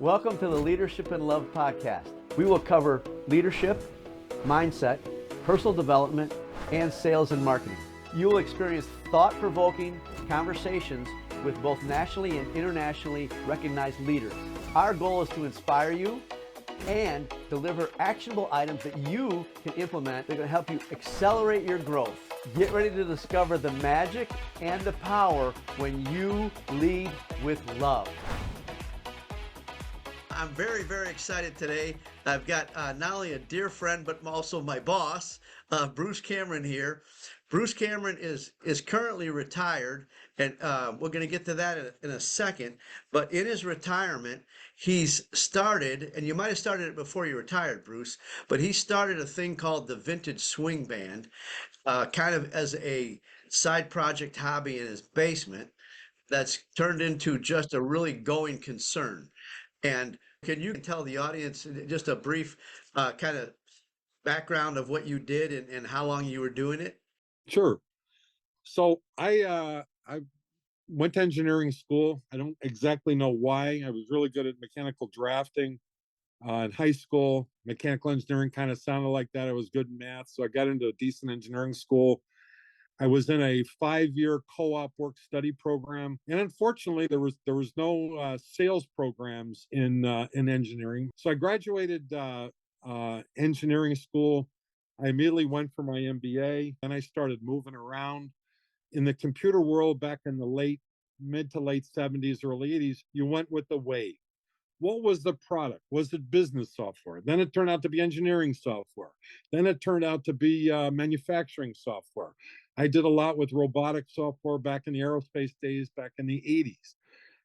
Welcome to the Leadership and Love podcast. We will cover leadership, mindset, personal development, and sales and marketing. You will experience thought-provoking conversations with both nationally and internationally recognized leaders. Our goal is to inspire you and deliver actionable items that you can implement that are going to help you accelerate your growth. Get ready to discover the magic and the power when you lead with love. I'm very, very excited today. I've got not only a dear friend, but also my boss, Bruce Cameron here. Bruce Cameron is currently retired, and we're going to get to that in a second. But in his retirement, he's started, and you might have started it before you retired, Bruce, but he started a thing called the Vintage Swing Band, kind of as a side project hobby in his basement that's turned into just a really going concern. And can you tell the audience just a brief kind of background of what you did and how long you were doing it? Sure. So I went to engineering school. I don't exactly know why. I was really good at mechanical drafting in high school. Mechanical engineering kind of sounded like that. I was good in math, so I got into a decent engineering school. I was in a 5-year co-op work-study program, and unfortunately, there was no sales programs in engineering. So I graduated engineering school. I immediately went for my MBA. Then I started moving around in the computer world back in the mid to late 70s, early 80s. You went with the wave. What was the product? Was it business software? Then it turned out to be engineering software. Then it turned out to be manufacturing software. I did a lot with robotic software back in the aerospace days, back in the 80s.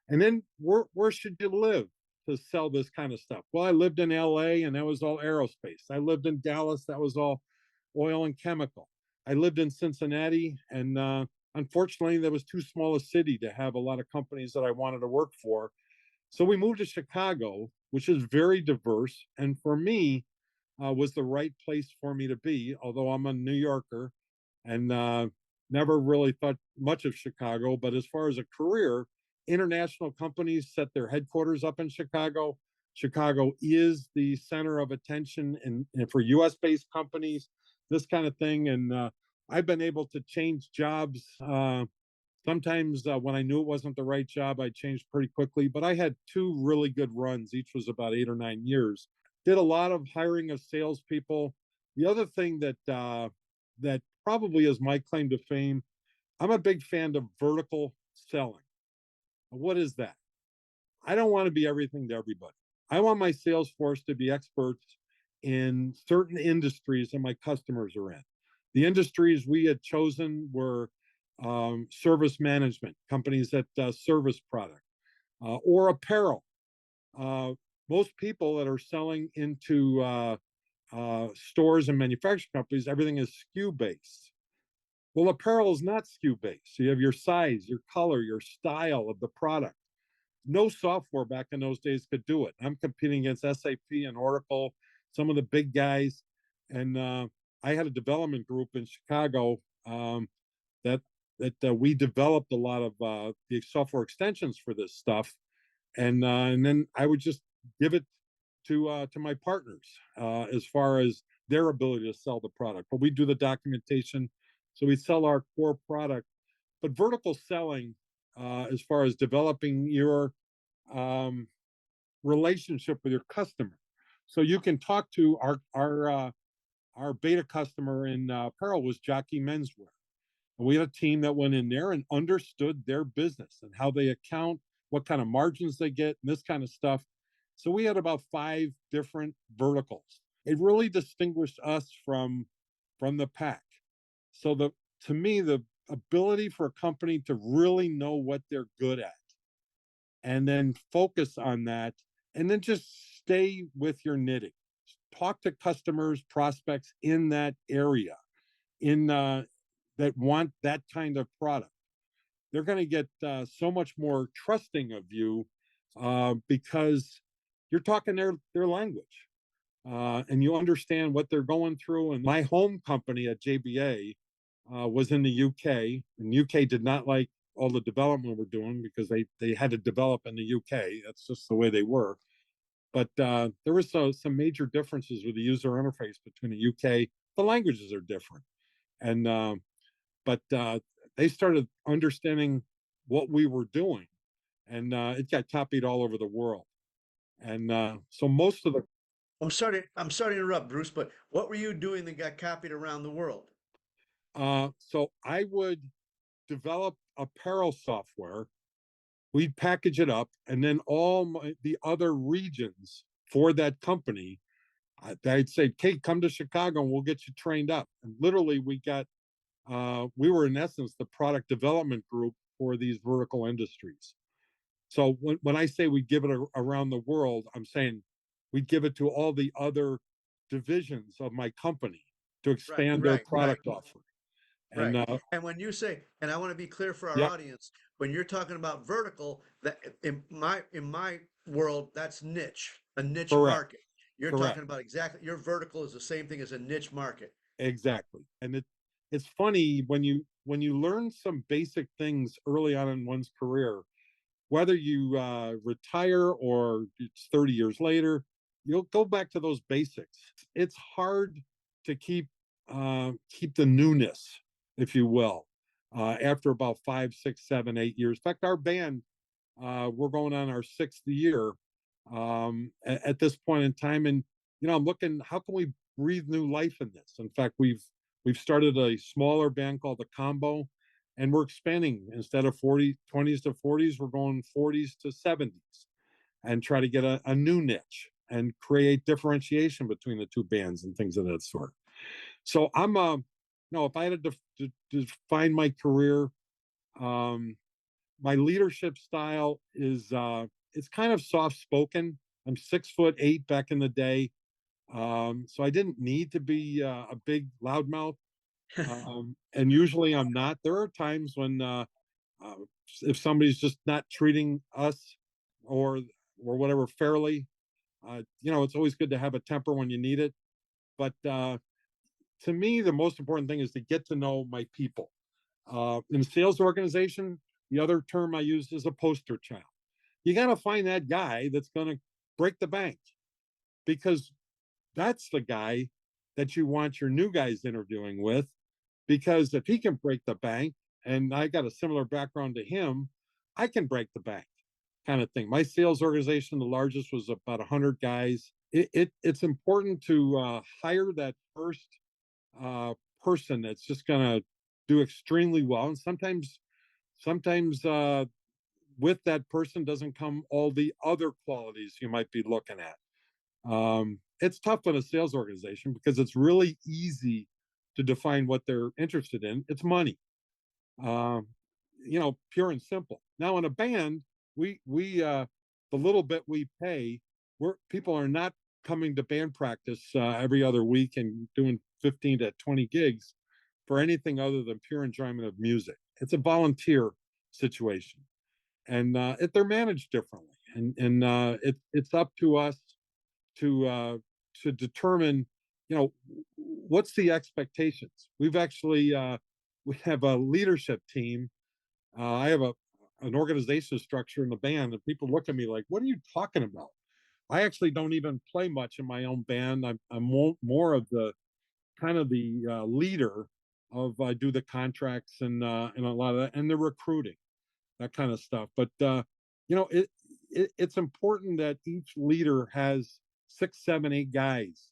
And then where should you live to sell this kind of stuff? Well, I lived in LA, and that was all aerospace. I lived in Dallas, that was all oil and chemical. I lived in Cincinnati, and unfortunately, there was too small a city to have a lot of companies that I wanted to work for. So we moved to Chicago, which is very diverse, and for me, was the right place for me to be. Although I'm a New Yorker, and never really thought much of Chicago, but as far as a career, international companies set their headquarters up in Chicago. Chicago is the center of attention and for U.S. based companies, this kind of thing. And I've been able to change jobs. Sometimes when I knew it wasn't the right job, I changed pretty quickly. But I had 2 really good runs. Each was about 8 or 9 years. Did a lot of hiring of salespeople. The other thing that probably is my claim to fame, I'm a big fan of vertical selling. What is that? I don't want to be everything to everybody. I want my sales force to be experts in certain industries that my customers are in. The industries we had chosen were service management, companies that service product, or apparel. Most people that are selling into stores and manufacturing companies, everything is SKU based. Well, apparel is not SKU based. So you have your size, your color, your style of the product. No software back in those days could do it. I'm competing against SAP and Oracle, some of the big guys. And I had a development group in Chicago that we developed a lot of the software extensions for this stuff, and then I would just give it to my partners as far as their ability to sell the product. But we do the documentation, so we sell our core product. But vertical selling, as far as developing your relationship with your customer, so you can talk to our beta customer in apparel was Jockey Menswear. And we had a team that went in there and understood their business and how they account, what kind of margins they get, and this kind of stuff. So we had about 5 different verticals. It really distinguished us from the pack. So to me, the ability for a company to really know what they're good at and then focus on that, and then just stay with your knitting. Talk to customers, prospects in that area, in that want that kind of product. They're going to get so much more trusting of you because you're talking their language and you understand what they're going through. And my home company at JBA was in the UK, and UK did not like all the development we're doing because they had to develop in the UK. That's just the way they were. but there was some major differences with the user interface between the UK. The languages are different, and but they started understanding what we were doing, and it got copied all over the world. And so most of the I'm sorry to interrupt, Bruce, but what were you doing that got copied around the world? so I would develop apparel software. We'd package it up, and then the other regions for that company, I'd say, "Kate, come to Chicago, and we'll get you trained up." And literally, we were in essence the product development group for these vertical industries. So when I say we give it around the world, I'm saying we give it to all the other divisions of my company to Right, expand their right, right, product offering. And right. And when you say, and I want to be clear for our yep, audience, when you're talking about vertical, that in my world, that's niche, a niche correct, market. You're correct, talking about exactly your vertical is the same thing as a niche market. exactly. And it's funny when you learn some basic things early on in one's career, whether you retire or it's 30 years later, you'll go back to those basics. It's hard to keep the newness, if you will, after about 5, 6, 7, 8 years. In fact, our band, we're going on our 6th year at this point in time, and I'm looking, how can we breathe new life in this? In fact, we've started a smaller band called the Combo, and we're expanding. Instead of 20s to 40s, we're going 40s to 70s, and try to get a new niche and create differentiation between the two bands and things of that sort. So I'm if I had to define my career, um my leadership style is it's kind of soft spoken. I'm 6'8" back in the day, so I didn't need to be a big loudmouth, and usually I'm not. There are times when uh, if somebody's just not treating us or whatever fairly, it's always good to have a temper when you need it. But to me, the most important thing is to get to know my people. In sales organization, the other term I use is a poster child. You got to find that guy that's going to break the bank, because that's the guy that you want your new guys interviewing with. Because if he can break the bank, and I got a similar background to him, I can break the bank, kind of thing. My sales organization, the largest, was about 100 guys. It's important to hire that first uh, person that's just going to do extremely well. And sometimes with that person doesn't come all the other qualities you might be looking at. It's tough in a sales organization because it's really easy to define what they're interested in. It's money, um, pure and simple. Now in a band, we the little bit we pay, people are not coming to band practice every other week and doing 15 to 20 gigs for anything other than pure enjoyment of music. It's a volunteer situation, and they're managed differently, and it's up to us to determine, what's the expectations. We have a leadership team. I have an organizational structure in the band, and people look at me like, "What are you talking about?" I actually don't even play much in my own band. I'm more of the kind of the leader of, I do the contracts and a lot of that, and the recruiting, that kind of stuff. But you know, it's important that each leader has 6, 7, 8 guys,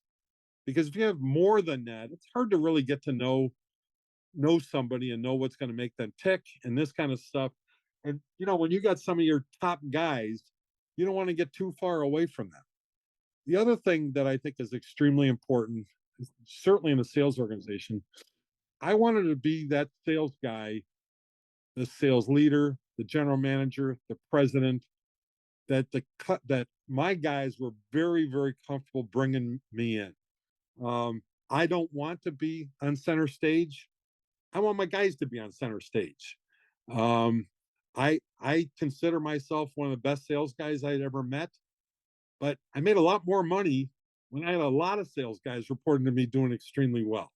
because if you have more than that, it's hard to really get to know somebody and know what's going to make them tick and this kind of stuff. And when you got some of your top guys, you don't want to get too far away from them. The other thing that I think is extremely important, certainly in a sales organization, I wanted to be that sales guy, the sales leader, the general manager, the president, that my guys were very, very comfortable bringing me in. I don't want to be on center stage. I want my guys to be on center stage. Um, I consider myself one of the best sales guys I'd ever met, but I made a lot more money when I had a lot of sales guys reporting to me doing extremely well.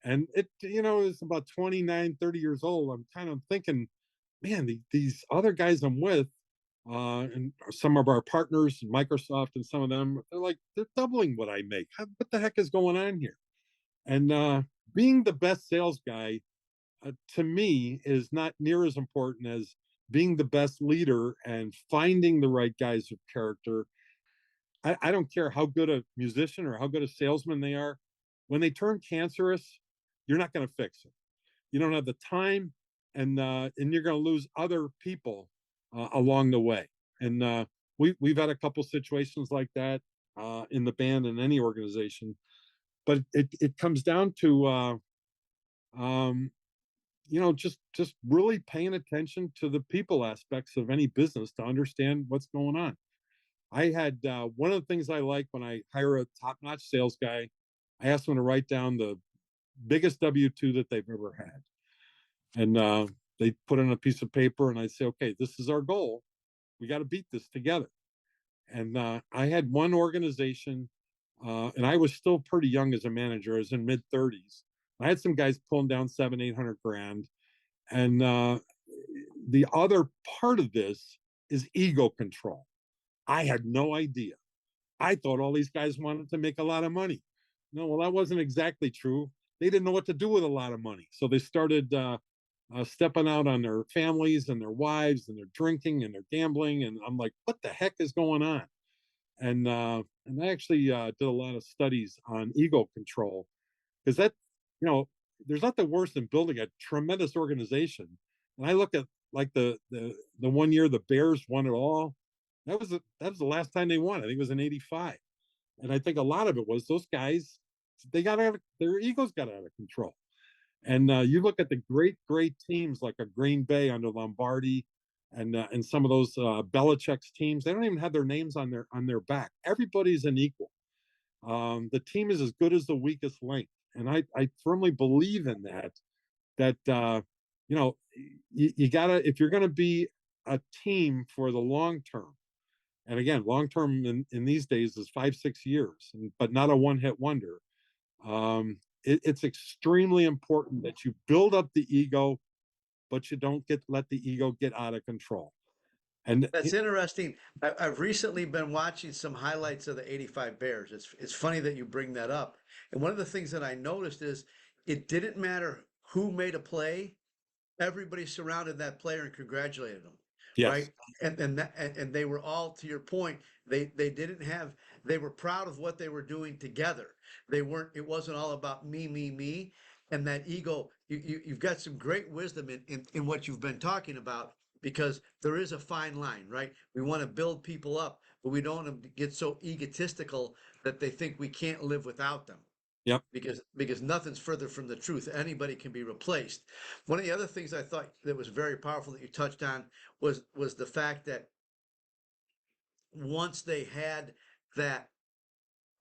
And it's about 29, 30 years old. I'm kind of thinking, man, these other guys I'm with, and some of our partners, Microsoft, and some of them, they're doubling what I make. What the heck is going on here? And being the best sales guy, to me, is not near as important as being the best leader and finding the right guys of character. I don't care how good a musician or how good a salesman they are. When they turn cancerous, you're not going to fix it. You don't have the time, and you're going to lose other people along the way. And we've had a couple situations like that in the band and any organization. But it comes down to um, just really paying attention to the people aspects of any business to understand what's going on. I had one of the things I like when I hire a top-notch sales guy, I ask them to write down the biggest W-2 that they've ever had, and they put in a piece of paper, and I say, okay, this is our goal. We got to beat this together. And I had one organization, and I was still pretty young as a manager. I was in mid 30s. I had some guys pulling down 700-800 grand, and the other part of this is ego control. I had no idea. I thought all these guys wanted to make a lot of money. No, well, that wasn't exactly true. They didn't know what to do with a lot of money. So they started stepping out on their families and their wives and their drinking and their gambling. And I'm like, what the heck is going on? And I actually did a lot of studies on ego control because that, you know, there's nothing worse than building a tremendous organization. And I look at like the 1 year the Bears won it all. That was the last time they won. I think it was in '85, and I think a lot of it was those guys. They got out of their egos got out of control. And you look at the great teams like a Green Bay under Lombardi, and some of those Belichick's teams. They don't even have their names on their back. Everybody's an equal. The team is as good as the weakest link, and I firmly believe in that. That you know, you gotta if you're gonna be a team for the long term, and again, long term in these days is 5 6 years, but not a one hit wonder. It's extremely important that you build up the ego, but you don't let the ego get out of control. And That's interesting. I've recently been watching some highlights of the '85 Bears. It's funny that you bring that up. And one of the things that I noticed is it didn't matter who made a play, everybody surrounded that player and congratulated him, yes, right? And they were all, to your point, they didn't have, they were proud of what they were doing together. They weren't, it wasn't all about me, and that ego. You've got some great wisdom in what you've been talking about, because there is a fine line, right? We want to build people up, but we don't want to get so egotistical that they think we can't live without them, yep, because nothing's further from the truth. Anybody can be replaced. One of the other things I thought that was very powerful that you touched on was the fact that once they had that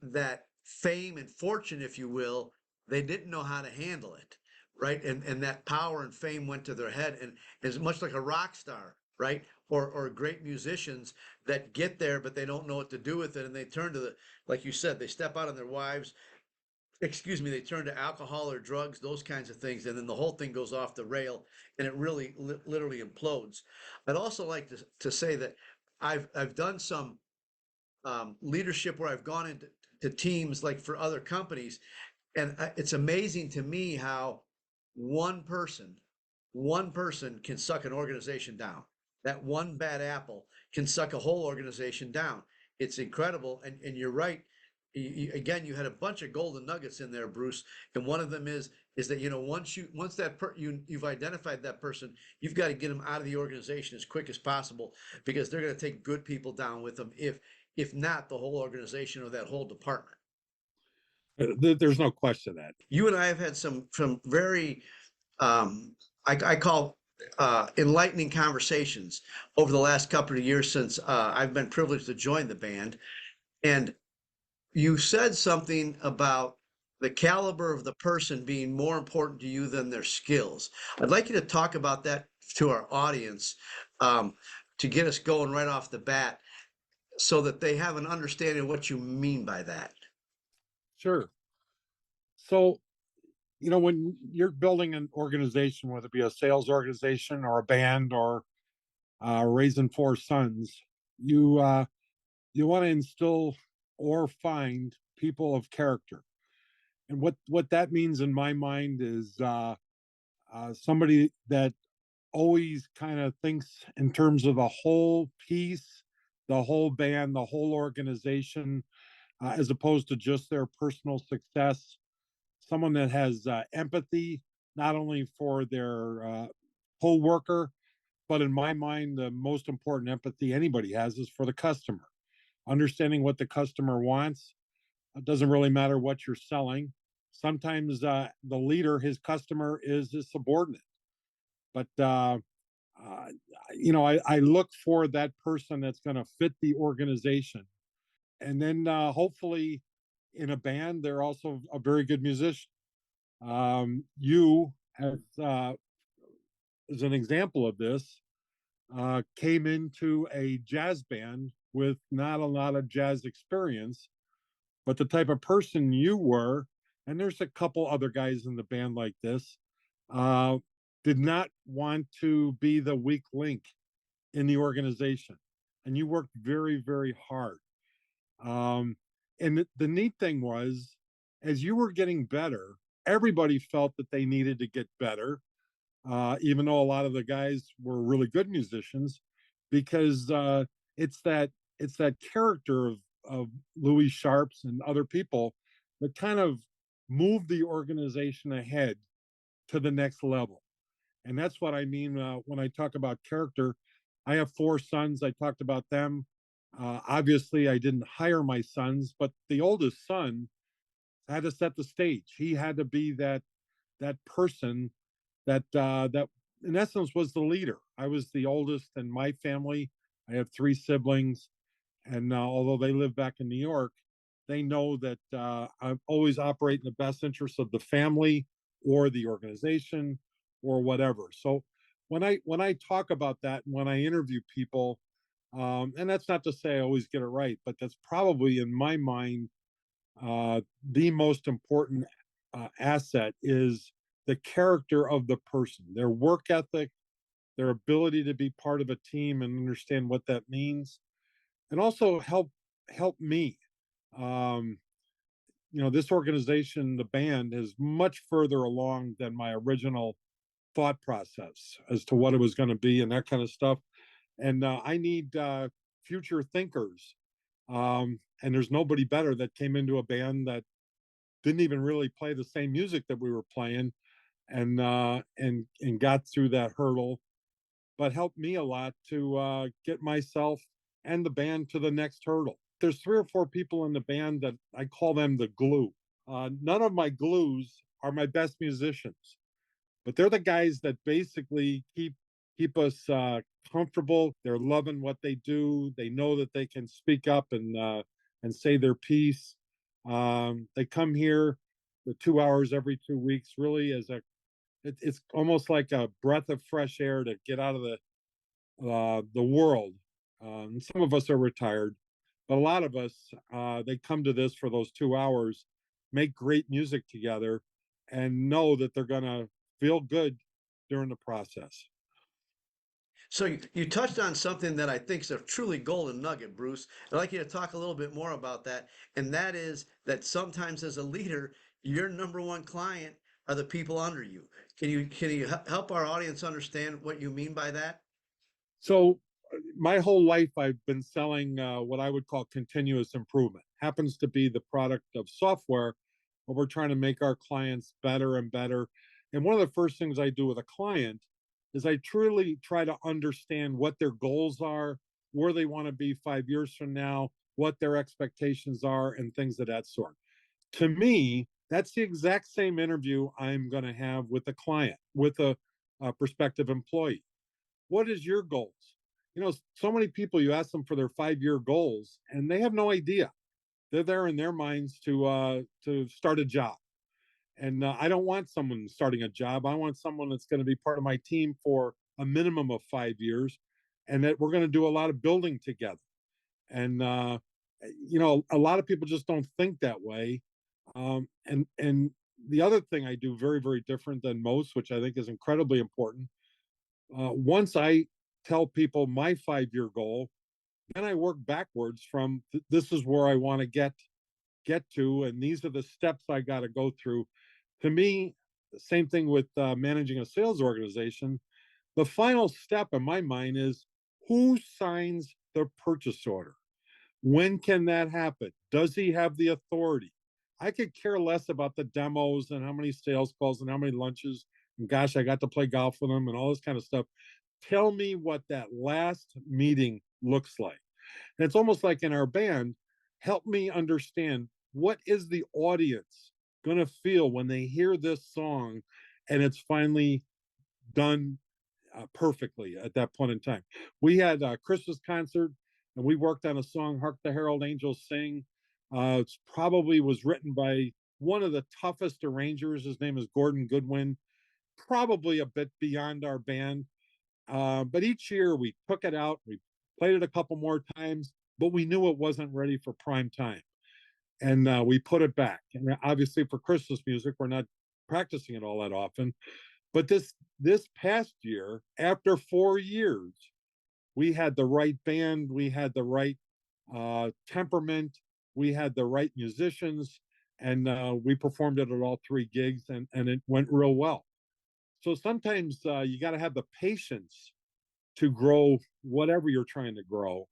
that fame and fortune, if you will, they didn't know how to handle it, right? And that power and fame went to their head, and as much like a rock star, right? Or great musicians that get there, but they don't know what to do with it, and they turn to the, like you said, they step out on their wives, excuse me, they turn to alcohol or drugs, those kinds of things, and then the whole thing goes off the rail, and it really literally implodes. I'd also like to say that I've done some leadership where I've gone into to teams like for other companies, and it's amazing to me how one person, one person can suck an organization down. That one bad apple can suck a whole organization down. It's incredible. And you're right. Again, you had a bunch of golden nuggets in there, Bruce. And one of them is that, once you've identified that person, you've got to get them out of the organization as quick as possible, because they're going to take good people down with them. If not the whole organization or that whole department. there's no question that. You and I have had some very I call enlightening conversations over the last couple of years since I've been privileged to join the band. And you said something about the caliber of the person being more important to you than their skills. I'd like you to talk about that to our audience, um, to get us going right off the bat, so that they have an understanding of what you mean by that. Sure. So when you're building an organization, whether it be a sales organization or a band or raising four sons, you want to instill or find people of character. And what that means in my mind is somebody that always kind of thinks in terms of the whole piece, the whole band, the whole organization, as opposed to just their personal success. Someone that has empathy, not only for their co-worker, but in my mind, the most important empathy anybody has is for the customer. Understanding what the customer wants. It doesn't really matter what you're selling. Sometimes the leader, his customer, is his subordinate. But uh, I look for that person that's going to fit the organization, and then hopefully, in a band, they're also a very good musician. You, as an example of this, came into a jazz band with not a lot of jazz experience, but the type of person you were, and there's a couple other guys in the band like this, uh, did not want to be the weak link in the organization. And you worked very, very hard. Um, and the neat thing was, as you were getting better, everybody felt that they needed to get better, even though a lot of the guys were really good musicians, because it's that it's that character of Louie Sharps and other people that kind of move the organization ahead to the next level. And that's what I mean when I talk about character. I have four sons. I talked about them. Obviously, I didn't hire my sons, but the oldest son had to set the stage. He had to be that person that in essence was the leader. I was the oldest in my family. I have three siblings, and although they live back in New York, they know that I always operate in the best interest of the family or the organization or whatever. So when I talk about that, and when I interview people, and that's not to say I always get it right, but that's probably in my mind the most important asset is the character of the person, their work ethic, their ability to be part of a team and understand what that means, and also help me. Um, this organization, the band, is much further along than my original thought process as to what it was going to be and that kind of stuff. And I need future thinkers. And there's nobody better that came into a band that didn't even really play the same music that we were playing, and got through that hurdle, but helped me a lot to get myself and the band to the next hurdle. There's three or four people in the band that I call them the glue. None of my glues are my best musicians, but they're the guys that basically keep us comfortable. They're loving what they do. They know that they can speak up and say their piece. They come here for 2 hours every 2 weeks, really as it's almost like a breath of fresh air to get out of the world. Some of us are retired, but a lot of us they come to this for those 2 hours, make great music together, and know that they're gonna feel good during the process. So you touched on something that I think is a truly golden nugget, Bruce. I'd like you to talk a little bit more about that, and that is that sometimes as a leader, your number one client are the people under you. Can you help our audience understand what you mean by that? So my whole life I've been selling what I would call continuous improvement. Happens to be the product of software, but we're trying to make our clients better and better. And one of the first things I do with a client is I truly try to understand what their goals are, where they want to be 5 years from now, what their expectations are, and things of that sort. To me, that's the exact same interview I'm going to have with a client, with a prospective employee. What is your goals? So many people, you ask them for their 5 year goals and they have no idea. They're there in their minds to start a job. And I don't want someone starting a job. I want someone that's going to be part of my team for a minimum of 5 years, and that we're going to do a lot of building together. And a lot of people just don't think that way. And the other thing I do very, very different than most, which I think is incredibly important, once I tell people my 5-year goal. Then I work backwards from this is where I want to get to, and these are the steps I got to go through. To me, the same thing with managing a sales organization. The final step in my mind is who signs the purchase order? When can that happen? Does he have the authority? I could care less about the demos and how many sales calls and how many lunches. And gosh, I got to play golf with him and all this kind of stuff. Tell me what that last meeting looks like. And it's almost like in our band, help me understand what is the audience going to feel when they hear this song and it's finally done perfectly at that point in time. We had a Christmas concert and we worked on a song, Hark the Herald Angels Sing. It probably was written by one of the toughest arrangers. His name is Gordon Goodwin, probably a bit beyond our band. But each year we took it out, we played it a couple more times, but we knew it wasn't ready for prime time. And we put it back. And obviously for Christmas music, we're not practicing it all that often. But this past year, after 4 years, we had the right band, we had the right temperament, we had the right musicians, and we performed it at all 3 gigs, and it went real well. So sometimes you got to have the patience to grow whatever you're trying to grow.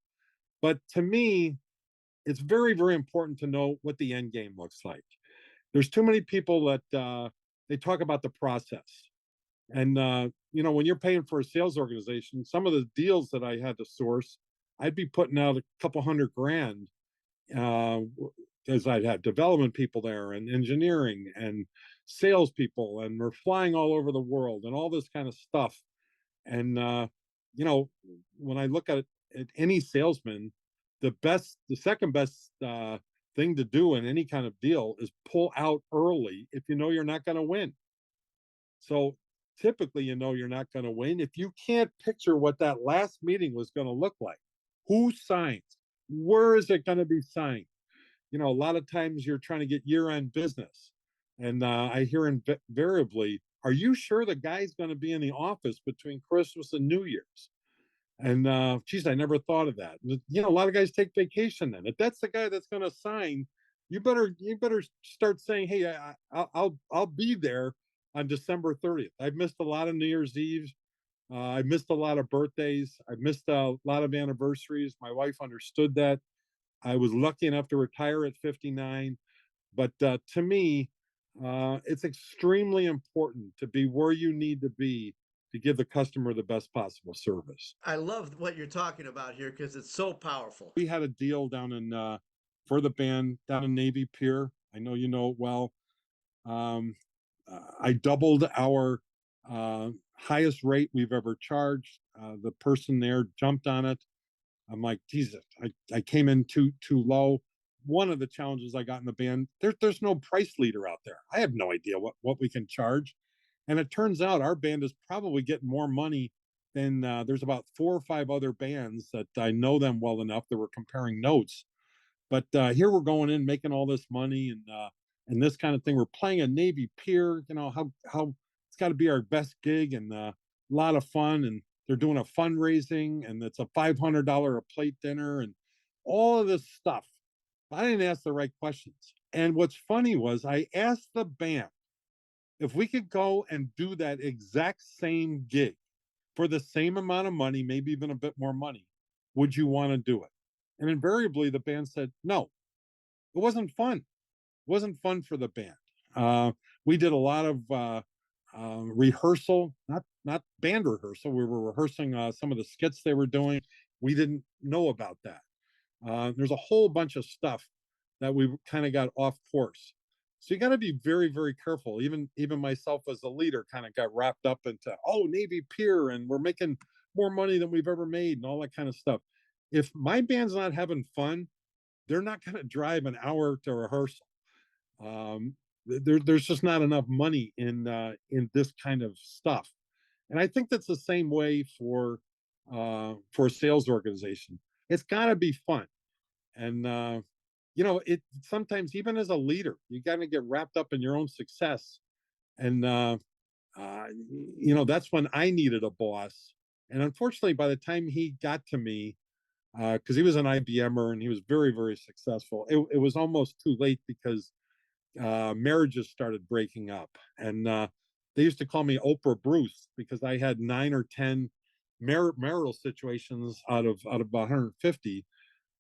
But to me, it's very, very important to know what the end game looks like. There's too many people that they talk about the process. And when you're paying for a sales organization, some of the deals that I had to source, I'd be putting out a couple $100,000 because I'd have development people there and engineering and salespeople, and we're flying all over the world and all this kind of stuff. And when I look at any salesman, the second best thing to do in any kind of deal is pull out early if you know you're not going to win. So typically, you're not going to win. If you can't picture what that last meeting was going to look like, who signs? Where is it going to be signed? A lot of times you're trying to get year-end business. And I hear invariably, are you sure the guy's going to be in the office between Christmas and New Year's? And geez, I never thought of that. A lot of guys take vacation then. If that's the guy that's going to sign, you better start saying, hey, I'll be there on December 30th. I've missed a lot of New Year's Eve. I missed a lot of birthdays. I missed a lot of anniversaries. My wife understood that. I was lucky enough to retire at 59. But to me, it's extremely important to be where you need to be to give the customer the best possible service. I love what you're talking about here because it's so powerful. We had a deal down in for the band down in Navy Pier. I know you know it well. Um, I doubled our highest rate we've ever charged. The person there jumped on it. I'm like, Jesus, I came in too low. One of the challenges I got in the band, there's no price leader out there. I have no idea what we can charge. And it turns out our band is probably getting more money than there's about 4 or 5 other bands that I know them well enough that we're comparing notes. But here we're going in making all this money and this kind of thing. We're playing a Navy Pier. How it's got to be our best gig and a lot of fun. And they're doing a fundraising and it's a $500 a plate dinner and all of this stuff. I didn't ask the right questions. And what's funny was I asked the band if we could go and do that exact same gig for the same amount of money, maybe even a bit more money, would you want to do it? And invariably, the band said no. It wasn't fun. It wasn't fun for the band. We did a lot of rehearsal, not band rehearsal. We were rehearsing some of the skits they were doing. We didn't know about that. There's a whole bunch of stuff that we kind of got off course. So you got to be very, very careful. Even myself as a leader kind of got wrapped up into, oh, Navy Pier, and we're making more money than we've ever made, and all that kind of stuff. If my band's not having fun, they're not going to drive an hour to rehearsal. There's just not enough money in this kind of stuff, and I think that's the same way for a sales organization. It's got to be fun, and it sometimes even as a leader, you got to get wrapped up in your own success, and that's when I needed a boss And unfortunately, by the time he got to me, because he was an IBMer and he was very, very successful, it was almost too late because marriages started breaking up. And they used to call me Oprah Bruce because I had 9 or 10 marital situations out of 150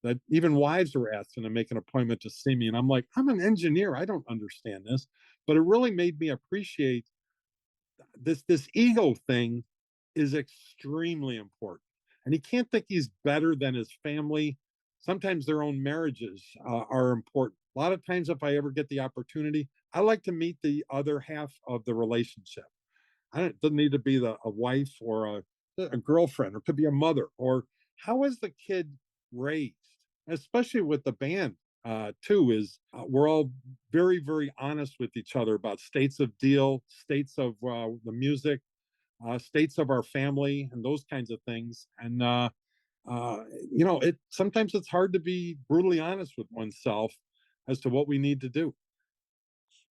that even wives were asking to make an appointment to see me. And I'm like, I'm an engineer. I don't understand this. But it really made me appreciate this ego thing is extremely important. And he can't think he's better than his family. Sometimes their own marriages are important. A lot of times, if I ever get the opportunity, I like to meet the other half of the relationship. It doesn't need to be a wife or a girlfriend, or it could be a mother, or how is the kid raised, especially with the band. Too is we're all very, very honest with each other about states of deal, states of the music, states of our family, and those kinds of things. And it sometimes it's hard to be brutally honest with oneself as to what we need to do.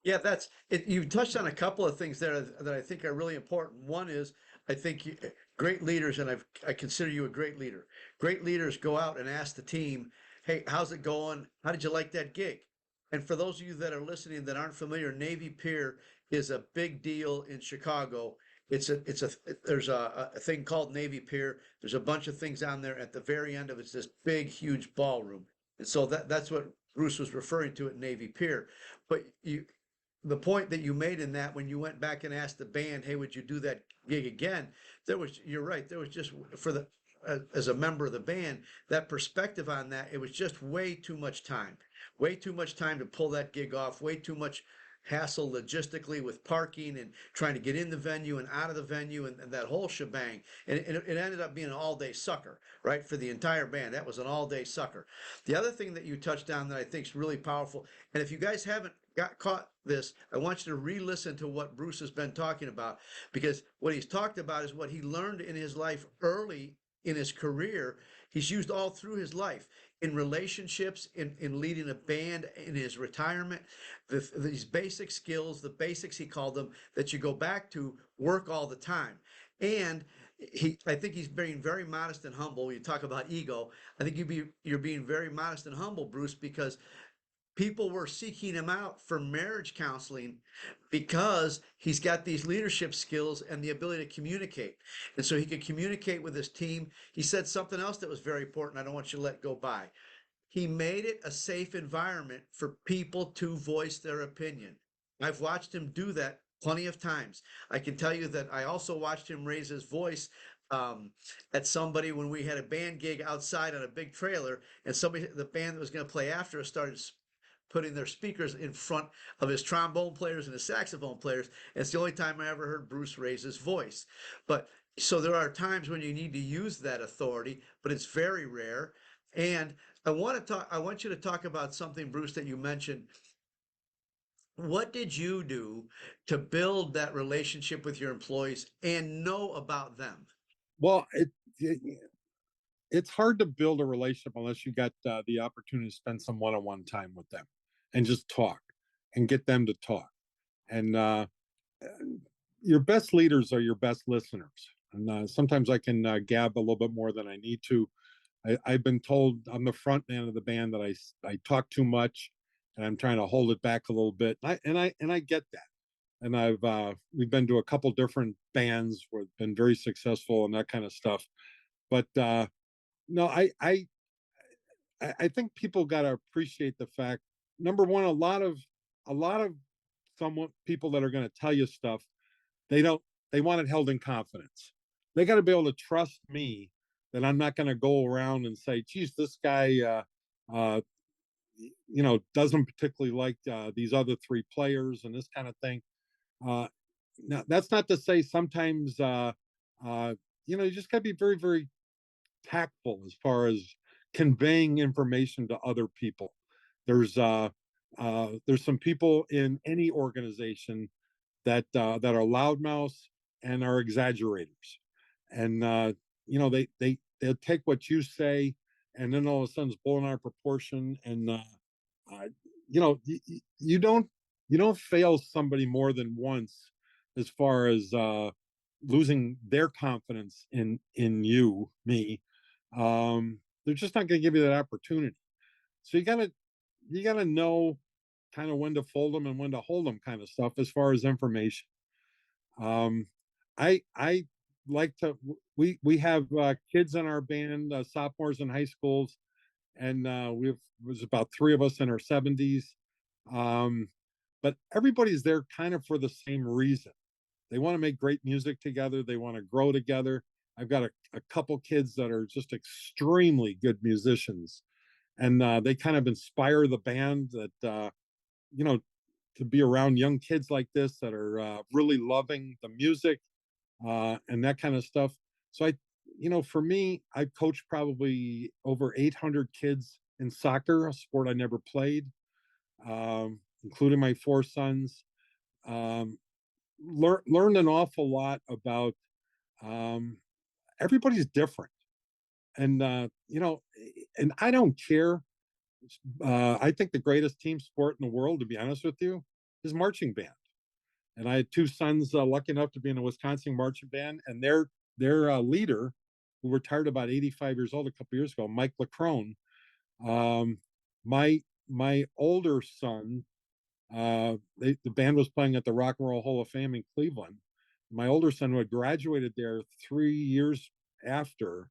Yeah, that's it. You touched on a couple of things there that I think are really important. One is I think great leaders, and I consider you a great leader. Great leaders go out and ask the team, "Hey, how's it going? How did you like that gig?" And for those of you that are listening that aren't familiar, Navy Pier is a big deal in Chicago. There's a thing called Navy Pier. There's a bunch of things on there. At the very end of it's this big, huge ballroom, and so that's what Bruce was referring to at Navy Pier. But the point that you made in that when you went back and asked the band, "Hey, would you do that gig again?" You're right. There was just for the as a member of the band, that perspective on that, it was just way too much time to pull that gig off, way too much hassle logistically with parking and trying to get in the venue and out of the venue and that whole shebang. And it ended up being an all day sucker, right? For the entire band. That was an all day sucker. The other thing that you touched on that I think is really powerful, and if you guys haven't got caught this, I want you to re-listen to what Bruce has been talking about, because what he's talked about is what he learned in his life early in his career. He's used all through his life in relationships, in leading a band, in his retirement. These basic skills, the basics he called them, that you go back to work all the time. And I think he's being very modest and humble. You talk about ego. I think you're being very modest and humble, Bruce, because people were seeking him out for marriage counseling because he's got these leadership skills and the ability to communicate. And so he could communicate with his team. He said something else that was very important. I don't want you to let go by. He made it a safe environment for people to voice their opinion. I've watched him do that plenty of times. I can tell you that I also watched him raise his voice at somebody when we had a band gig outside on a big trailer, and the band that was going to play after us, started putting their speakers in front of his trombone players and his saxophone players. And it's the only time I ever heard Bruce raise his voice. But so there are times when you need to use that authority, but it's very rare. And I want you to talk about something, Bruce, that you mentioned. What did you do to build that relationship with your employees and know about them? Well, it's hard to build a relationship unless you got the opportunity to spend some one-on-one time with them and just talk and get them to talk. And your best leaders are your best listeners. And sometimes I can gab a little bit more than I need to. I've been told I'm the front man of the band that I talk too much, and I'm trying to hold it back a little bit. And I get that. And we've been to a couple different bands where it's been very successful and that kind of stuff. But no, I think people got to appreciate the fact. Number one, a lot of someone people that are going to tell you stuff, they don't they want it held in confidence. They got to be able to trust me that I'm not going to go around and say, geez, this guy uh doesn't particularly like these other three players and this kind of thing. Now that's not to say sometimes uh you just got to be very, very tactful as far as conveying information to other people. There's there's some people in any organization that are loudmouths and are exaggerators, and they'll take what you say, and then all of a sudden it's blown out of proportion. And uh, you don't fail somebody more than once as far as losing their confidence in you, me, they're just not going to give you that opportunity. So you gotta know kind of when to fold them and when to hold them, kind of stuff as far as information. Um, I like to we have kids in our band, sophomores in high schools, and we was about three of us in our 70s. Um, but everybody's there kind of for the same reason. They want to make great music together. They want to grow together. I've got a couple kids that are just extremely good musicians, and they kind of inspire the band that you know to be around young kids like this that are really loving the music and that kind of stuff. So for me, I've coached probably over 800 kids in soccer, a sport I never played, including my four sons. Um, learned an awful lot about um, everybody's different, and and I don't care. I think the greatest team sport in the world, to be honest with you, is marching band. And I had two sons lucky enough to be in a Wisconsin marching band, and their leader, who retired about 85 years old a couple years ago, Mike Lacrone. Um, my older son, the band was playing at the Rock and Roll Hall of Fame in Cleveland. My older son, who had graduated there 3 years after,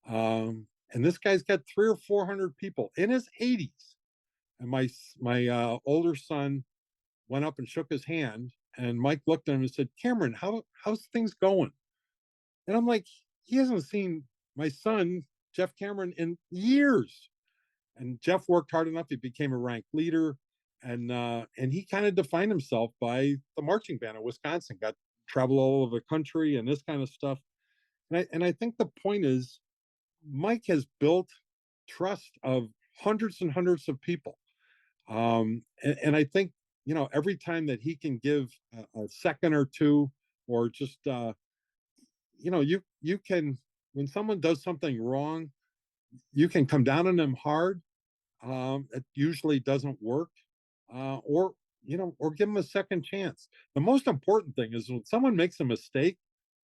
and this guy's got 300 or 400 people in his 80s. And my older son went up and shook his hand, and Mike looked at him and said, "Cameron, how's things going?" And I'm like, he hasn't seen my son Jeff Cameron in years. And Jeff worked hard enough; he became a ranked leader, and he kind of defined himself by the marching band of Wisconsin. Got travel all over the country and this kind of stuff. And I think the point is, Mike has built trust of hundreds and hundreds of people. And I think, every time that he can give a second or two, or just, you can, when someone does something wrong, you can come down on them hard. It usually doesn't work, or give them a second chance. The most important thing is when someone makes a mistake,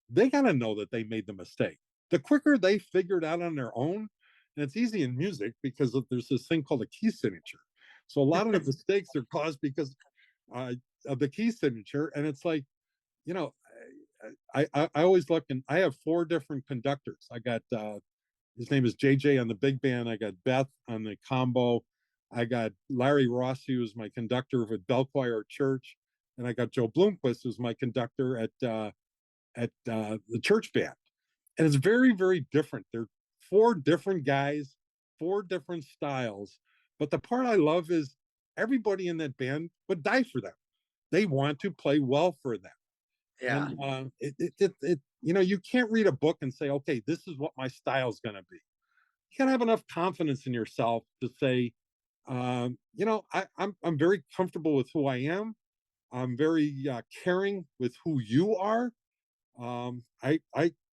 they got to know that they made the mistake. The quicker they figure it out on their own, and it's easy in music because there's this thing called a key signature. So a lot of the mistakes are caused because uh, of the key signature, and it's like, you know, I always look, and I have four different conductors. I got his name is JJ on the big band. I got Beth on the combo. I got Larry Rossi, who's my conductor with Bell Choir Church, and I got Joe Bloomquist, who's my conductor at the church band. And it's very, very different. They're four different guys, four different styles. But the part I love is everybody in that band would die for them. They want to play well for them. Yeah. And you can't read a book and say, okay, this is what my style is going to be. You got to have enough confidence in yourself to say, I'm very comfortable with who I am. I'm very caring with who you are.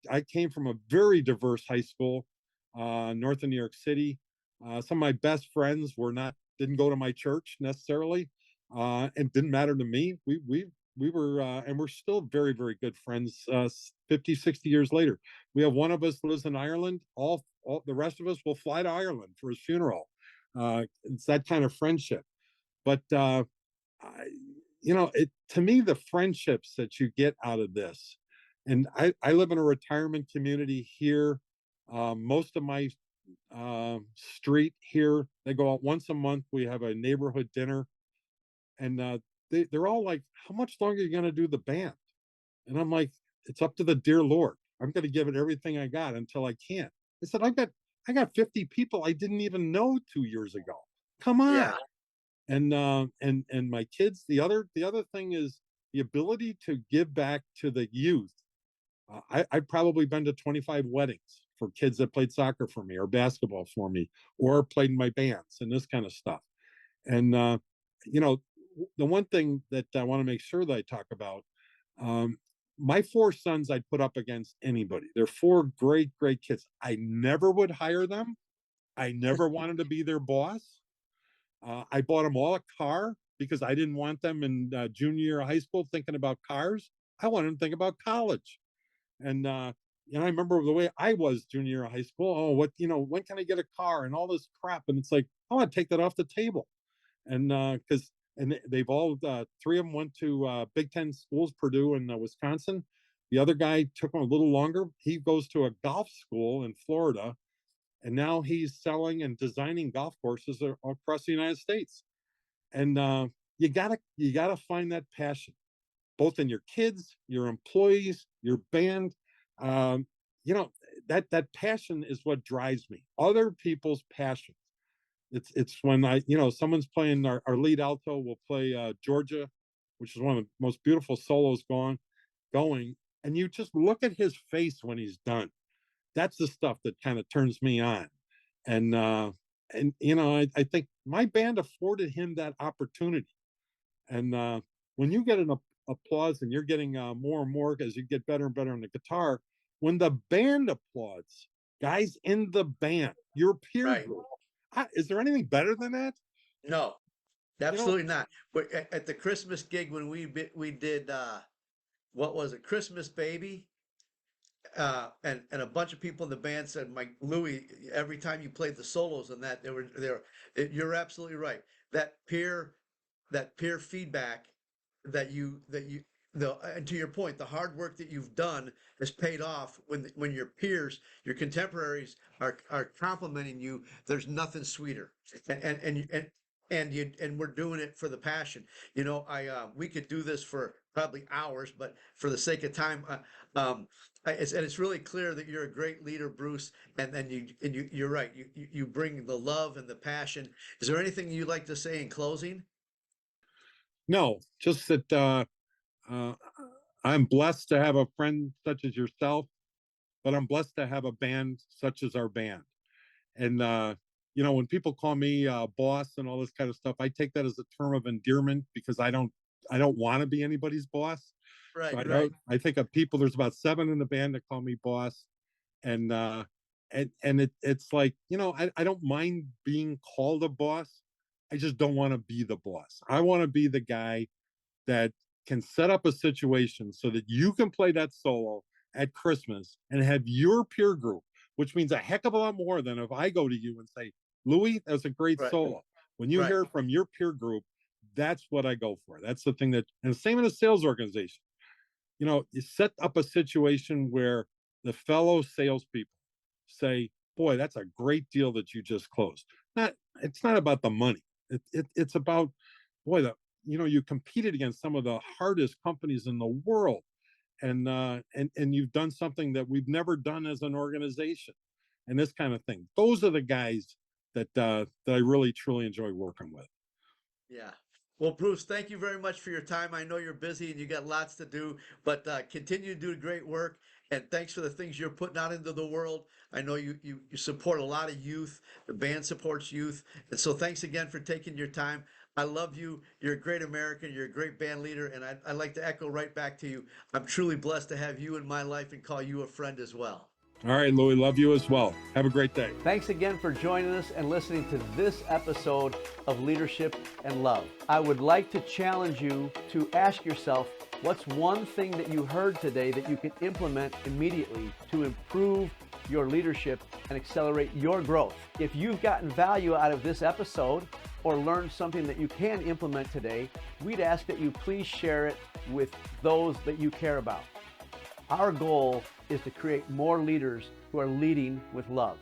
I came from a very diverse high school, north of New York City. Some of my best friends didn't go to my church necessarily, and didn't matter to me. We were and we're still very, very good friends. 50, 60 years later, we have one of us lives in Ireland. All the rest of us will fly to Ireland for his funeral. It's that kind of friendship. But I, it to me, the friendships that you get out of this, and I live in a retirement community here. Most of my street here, they go out once a month. We have a neighborhood dinner, and they're all like, "How much longer are you going to do the band?" And I'm like, "It's up to the dear Lord. I'm going to give it everything I got until I can't." I said, "I got 50 people I didn't even know 2 years ago. Come on." Yeah. And my kids, the other thing is the ability to give back to the youth. I've probably been to 25 weddings for kids that played soccer for me or basketball for me or played in my bands and this kind of stuff. And you know the one thing that I want to make sure that I talk about, um, my four sons I'd put up against anybody. They're four great, great kids. I never would hire them. I never wanted to be their boss. I bought them all a car because I didn't want them in junior year of high school thinking about cars. I wanted them to think about college. And I remember the way I was junior year of high school. Oh, when can I get a car and all this crap? And it's like, I want to take that off the table. And because they've all three of them went to Big Ten schools, Purdue and Wisconsin. The other guy took a little longer. He goes to a golf school in Florida, and now he's selling and designing golf courses across the United States. And you gotta find that passion, both in your kids, your employees, your band. Um, you know that passion is what drives me. Other people's passion. It's when someone's playing our lead alto will play Georgia, which is one of the most beautiful solos going, and you just look at his face when he's done. That's the stuff that kind of turns me on. And uh and you know I, I think my band afforded him that opportunity. And when you get an applause, and you're getting more and more as you get better and better on the guitar, when the band applauds, guys in the band, your peer Right. group, is there anything better than that? No, You know, absolutely not. But at the Christmas gig when we did what was it, Christmas Baby, and a bunch of people in the band said, "Mike Louie, every time you played the solos and that, you're absolutely right. That peer that peer feedback that you and to your point, the hard work that you've done has paid off when your peers, your contemporaries are complimenting you. There's nothing sweeter, and we're doing it for the passion. I we could do this for probably hours, but for the sake of time, it's really clear that you're a great leader, Bruce, you're right. You bring the love and the passion. Is there anything you'd like to say in closing? no, just that uh, I'm blessed to have a friend such as yourself, but I'm blessed to have a band such as our band. And when people call me boss and all this kind of stuff, I take that as a term of endearment, because I don't want to be anybody's boss. So Right, I right, don't. I think of people. There's about seven in the band that call me boss, and it's like, I don't mind being called a boss. I just don't want to be the boss. I want to be the guy that can set up a situation so that you can play that solo at Christmas and have your peer group, which means a heck of a lot more than if I go to you and say, Louie, that's a great right, solo. When you right, hear it from your peer group, that's what I go for. That's the thing and the same in a sales organization. You set up a situation where the fellow salespeople say, boy, that's a great deal that you just closed. It's not about the money. It's about, boy, you competed against some of the hardest companies in the world, and you've done something that we've never done as an organization, and this kind of thing. Those are the guys that I really truly enjoy working with. yeah. Well, Bruce, thank you very much for your time. I know you're busy and you got lots to do, but continue to do great work. And thanks for the things you're putting out into the world. I know you support a lot of youth. The band supports youth. And so thanks again for taking your time. I love you. You're a great American. You're a great band leader. And I'd like to echo right back to you. I'm truly blessed to have you in my life and call you a friend as well. All right, Louie, love you as well. Have a great day. Thanks again for joining us and listening to this episode of Leadership and Love. I would like to challenge you to ask yourself, what's one thing that you heard today that you can implement immediately to improve your leadership and accelerate your growth? If you've gotten value out of this episode or learned something that you can implement today, we'd ask that you please share it with those that you care about. Our goal is to create more leaders who are leading with love.